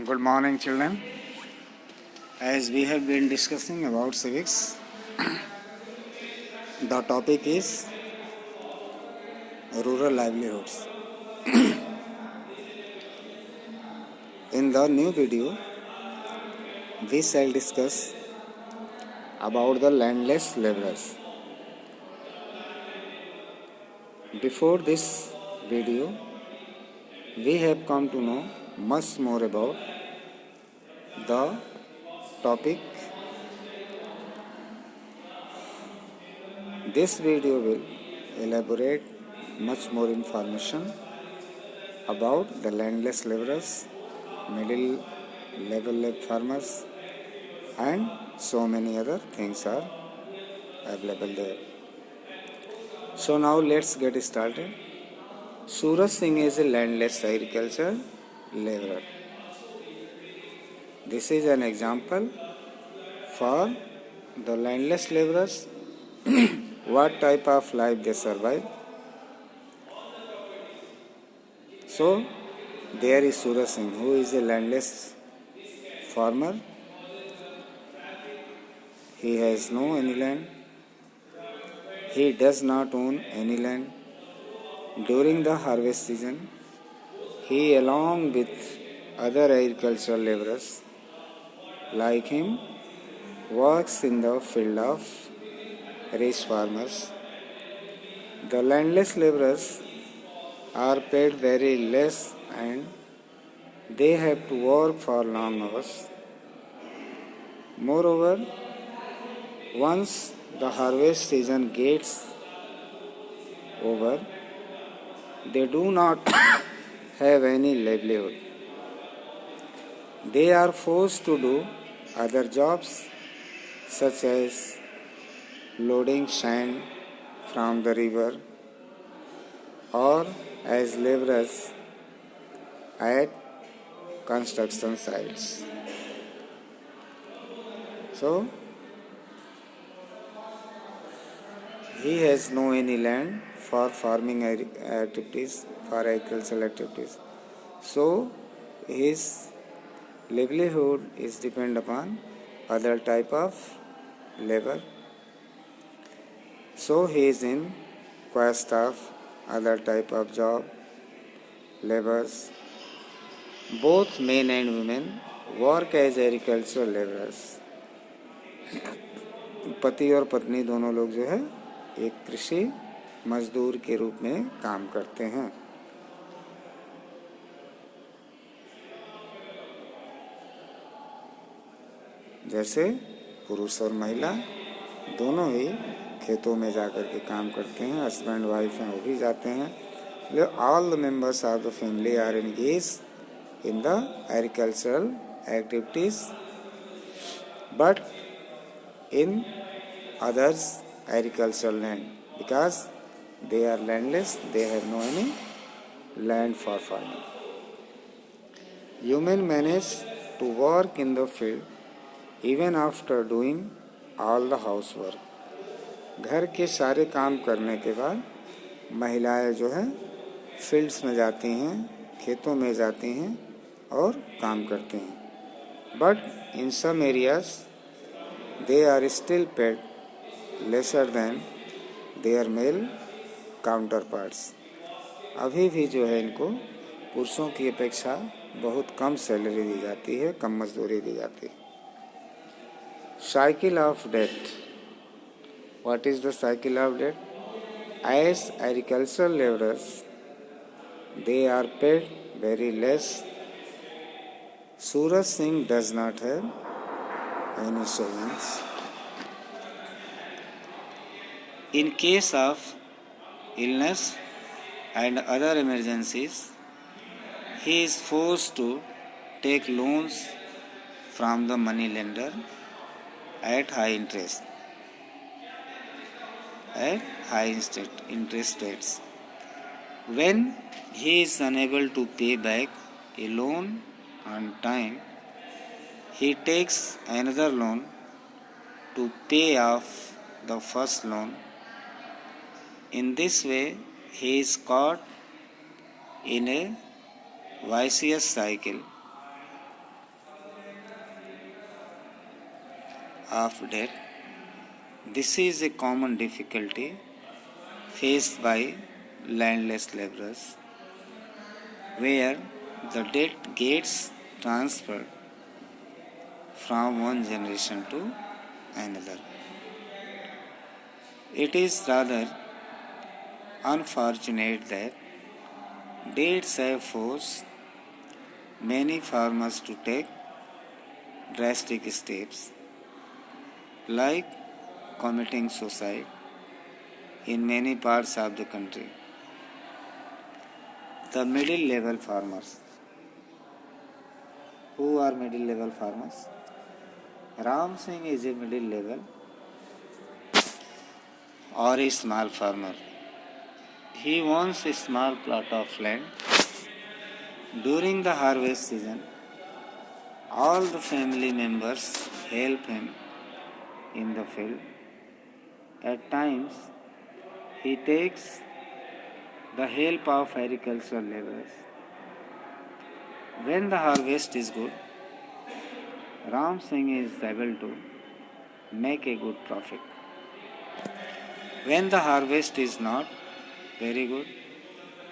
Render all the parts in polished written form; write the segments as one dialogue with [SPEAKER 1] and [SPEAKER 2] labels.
[SPEAKER 1] Good morning, children. As we have been discussing about civics, the topic is rural livelihoods. In the new video, we shall discuss about the landless laborers. Before this video, we have come to know much more about the topic. This video will elaborate much more information about the landless laborers, middle level farmers, and so many other things are available there. So now let's get started. Suraj Singh is a landless agriculture laborer. This is an example for the landless laborers, what type of life they survive. So there is Suraj Singh, who is a landless farmer. He has no any land. He does not own any land. During the harvest season, he along with other agricultural laborers like him works in the field of rich farmers. The landless laborers are paid very less and they have to work for long hours. Moreover, once the harvest season gets over, they do not have any livelihood. They are forced to do other jobs such as loading sand from the river or as laborers at construction sites. So, he has no any land for farming activities, for agricultural activities. So, his livelihood is depend upon other type of labor. So, he is in quest of other type of job, labors. Both men and women work as agricultural laborers. पति और पत्नी दोनों लोग जो है एक कृषि मजदूर के रूप में काम करते हैं. जैसे पुरुष और महिला दोनों ही खेतों में जाकर के काम करते हैं. हस्बैंड वाइफ हैं, वो भी जाते हैं. All the members of the family are engaged in the agricultural activities, but in others agricultural land, because they are landless, they have no any land for farming. Women manage to work in the field even after doing all the housework. घर के सारे काम करने के बाद महिलाएं जो है फील्ड्स में जाती हैं, खेतों में जाती हैं और काम करती हैं. But in some areas they are still paid lesser than their male counterparts. अभी भी जो है इनको पुरुषों की अपेक्षा बहुत कम सैलरी दी जाती है, कम मजदूरी दी जाती है. Cycle of death. What is the cycle of death? As agricultural laborers, they are paid very less. Suraj Singh does not have any savings. In case of illness and other emergencies, he is forced to take loans from the money lender at high interest rates. When he is unable to pay back a loan on time, he takes another loan to pay off the first loan. In this way, he is caught in a vicious cycle of debt. This is a common difficulty faced by landless laborers, where the debt gets transferred from one generation to another. It is rather unfortunate that debts have forced many farmers to take drastic steps like committing suicide in many parts of the country. The middle level farmers. Who are middle level farmers? Ram Singh is a middle level or a small farmer. He owns a small plot of land. During the harvest season, all the family members help him in the field. At times, he takes the help of agricultural laborers. When the harvest is good, Ram Singh is able to make a good profit. When the harvest is not very good,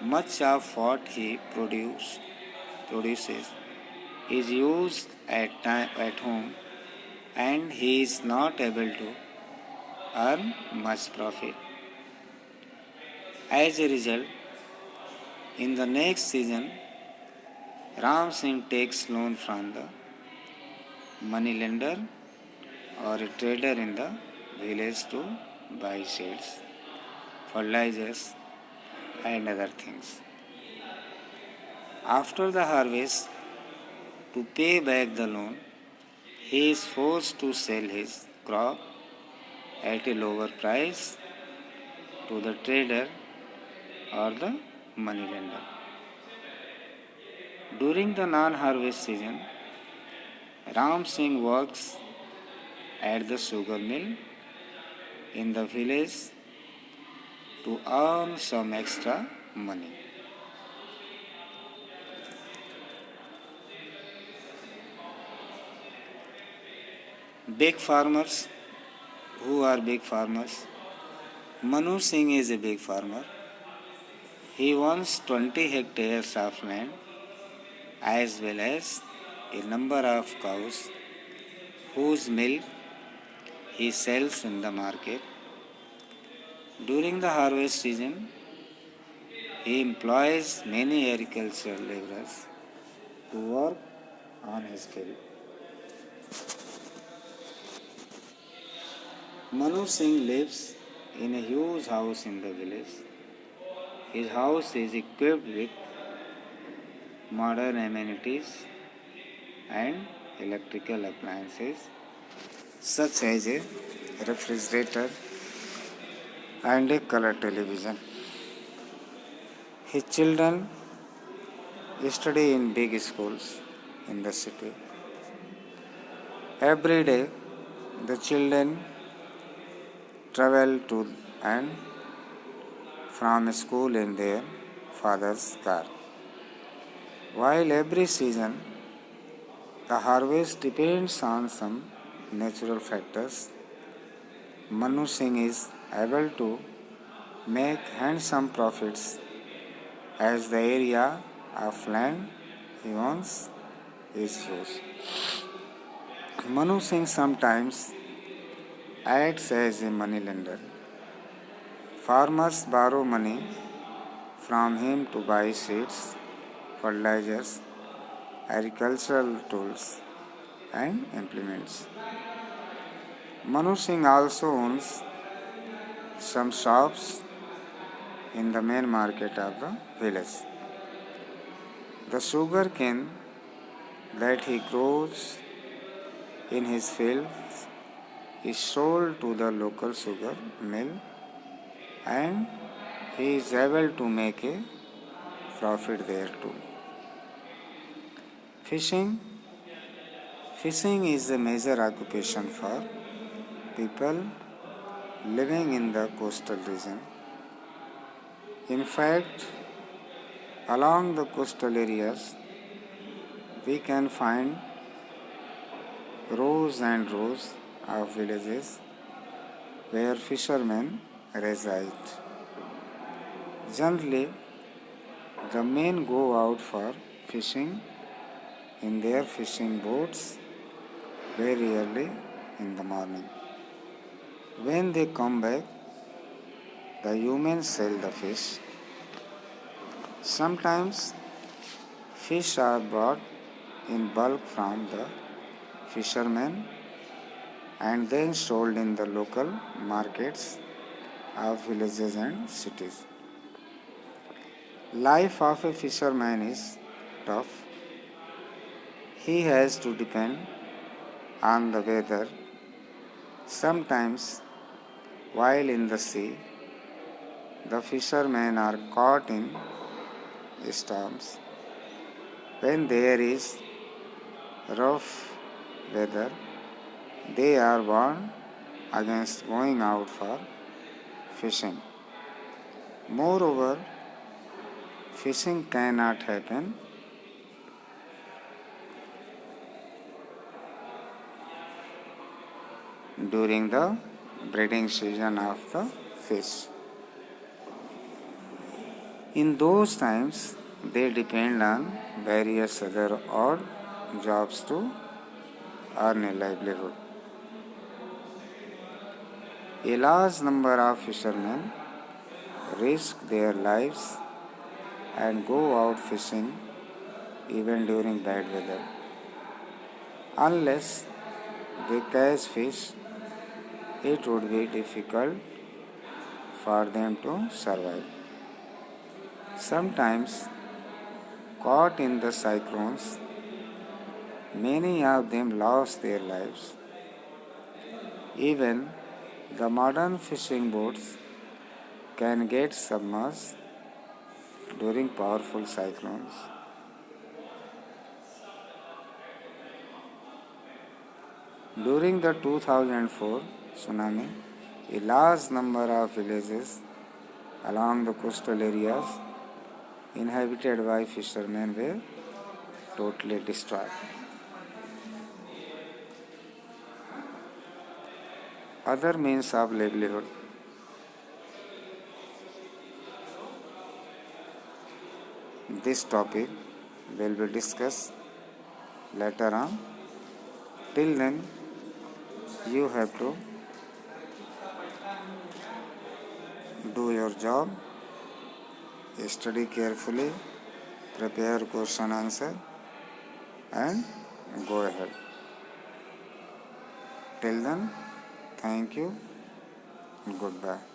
[SPEAKER 1] much of what he produces is used at home, and he is not able to earn much profit. As a result, in the next season, Ram Singh takes loan from the money lender or a trader in the village to buy seeds, fertilizers, and other things. After the harvest, to pay back the loan, he is forced to sell his crop at a lower price to the trader or the money lender. During the non-harvest season, Ram Singh works at the sugar mill in the village to earn some extra money. Big farmers. Who are big farmers? Manu Singh is a big farmer. He owns 20 hectares of land as well as a number of cows whose milk he sells in the market. During the harvest season, he employs many agricultural laborers to work on his field. Manu Singh lives in a huge house in the village. His house is equipped with modern amenities and electrical appliances such as a refrigerator and a color television. His children study in big schools in the city. Every day, the children travel to and from school in their father's car. While every season, the harvest depends on some natural factors, Manu Singh is able to make handsome profits as the area of land he owns is huge. Manu Singh sometimes acts as a money lender. Farmers borrow money from him to buy seeds, fertilizers, agricultural tools, and implements. Manu Singh also owns some shops in the main market of the village. The sugar cane that he grows in his fields is sold to the local sugar mill, and he is able to make a profit there too. Fishing. Fishing is a major occupation for people living in the coastal region. In fact, along the coastal areas, we can find rows and rows of villages where fishermen reside. Generally, the men go out for fishing in their fishing boats very early in the morning. When they come back, the women sell the fish. Sometimes fish are bought in bulk from the fishermen and then sold in the local markets of villages and cities. Life of a fisherman is tough. He has to depend on the weather. Sometimes, while in the sea, the fishermen are caught in storms. When there is rough weather, they are warned against going out for fishing. Moreover, fishing cannot happen during the breeding season of the fish. In those times, they depend on various other odd jobs to earn a livelihood. A large number of fishermen risk their lives and go out fishing even during bad weather. Unless they catch fish, it would be difficult for them to survive. Sometimes, caught in the cyclones, many of them lost their lives. Even the modern fishing boats can get submerged during powerful cyclones. During the 2004 tsunami, a large number of villages along the coastal areas inhabited by fishermen were totally destroyed. Other means of livelihood. This topic will be discussed later on. Till then, you have to do your job, study carefully, prepare question answer, and go ahead. Till then, thank you and goodbye.